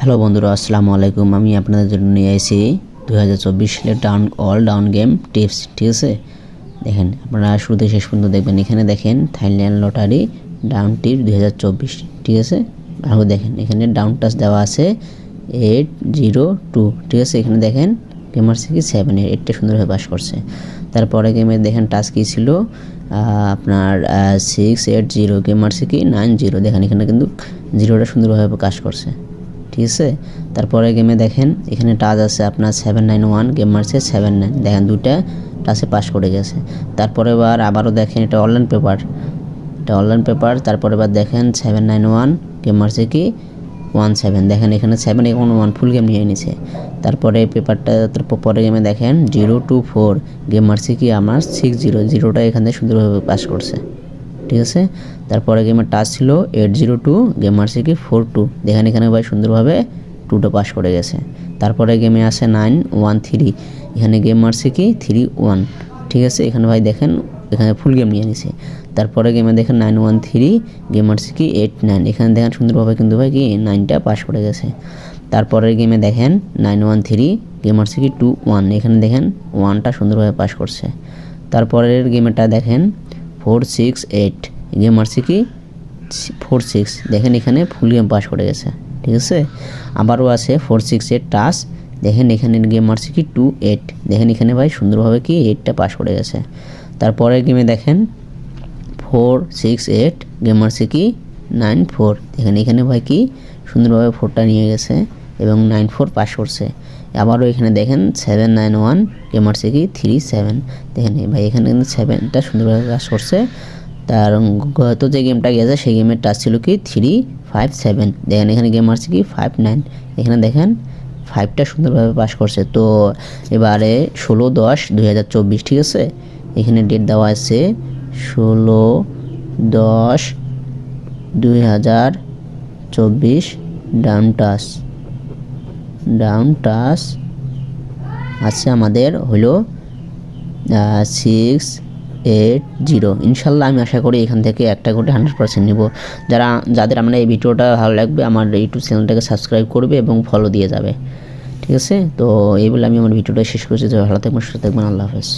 Hello বন্ধুরা, আসসালামু আলাইকুম। আমি আপনাদের জন্য নিয়ে এসেছি 2024 সালের ডাউন গেম টিপস। ঠিক আছে, দেখেন আপনারা শুরুতে শেষ পর্যন্ত দেখবেন। এখানে দেখেন থাইল্যান্ড লটারি ডাউন টিপ 2024। ঠিক আছে, ভালো দেখেন এখানে ডাউন টাচ দেওয়া আছে 802। ঠিক আছে, এখানে দেখেন গেমার কি 7-8টা সুন্দরভাবে পাস করছে। তারপরে গেমে দেখেন টাচ কী ছিল আপনার 680, গেমার কি 90। দেখেন এখানে কিন্তু 0টা সুন্দরভাবে কাজ করছে। ঠিক আছে, তারপরে গেমে দেখেন এখানে টাচ আছে আপনার 791, গেম মারছে 79। দেখেন দুইটা টাচে পাস করে গেছে। তারপরে আবারও দেখেন এটা অনলাইন পেপার। তারপরে দেখেন 791, গেম মারছে কি 17। দেখেন এখানে 7 এখন 1 ফুল গেম নিয়ে নিছে। তারপরে পেপারটা পরে গেমে দেখেন 024, গেম মারছে কি আমার 60। 0টা এখান থেকে সুন্দরভাবে পাস করছে। ঠিক আছে, তারপরে গেমের টাচ ছিল 802, গেম মারছে কি 42। দেখেন এখানে ভাই সুন্দরভাবে 2টা পাস করে গেছে। তারপরে গেমে আসে 913, এখানে গেম মারছে কি 31। ঠিক আছে, এখানে ভাই দেখেন এখানে ফুল গেম নিয়ে নিছে। তারপরে গেমে দেখেন 913, গেম মারছে কি 89। এখানে দেখেন সুন্দরভাবে কিন্তু ভাই কি 9টা পাস করে গেছে। তারপরের গেমে দেখেন 913, গেম মারছে কি 21। এখানে দেখেন 1টা সুন্দরভাবে পাস করছে। তারপরের গেমেটা দেখেন 468, গেম মারছে কি 46। দেখেন এখানে ফুল গেম পাস করে গেছে। ঠিক আছে, আবারও আছে 468 টাচ। দেখেন এখানে গেম মারছে কি 28। দেখেন এখানে ভাই সুন্দরভাবে কি 8টা পাস করে গেছে। তারপরের গেমে দেখেন 468, গেম মারছে কি 94। দেখেন এখানে ভাই কি সুন্দরভাবে 4টা নিয়ে গেছে এবং 94 পাস করছে। আবারও এখানে দেখেন 791, গেম মারছে কি 37। দেখেন ভাই এখানে কিন্তু 7টা সুন্দরভাবে পাস করছে। তার গত যে গেমটা গেছে সেই গেমের টাচ ছিল কি 357। দেখেন এখানে গেম মারছে কি 59। এখানে দেখেন 5টা সুন্দরভাবে পাস করছে। তো এবারে 16/10/2024। ঠিক আছে, এখানে ডেট দেওয়া আছে 16/10/2024। ডাউন টাচ আছে আমাদের হলো 680। ইনশাল্লাহ আমি আশা করি এখান থেকে একটা করে 100% নিব। যাদের আমরা এই ভিডিওটা ভালো লাগবে আমার ইউটিউব চ্যানেলটাকে সাবস্ক্রাইব করবে এবং ফলো দিয়ে যাবে। ঠিক আছে, তো এই বলে আমি আমার ভিডিওটা শেষ করছি। ভালো থাকবেন, সুস্থ থাকবেন, আল্লাহ হাফেজ।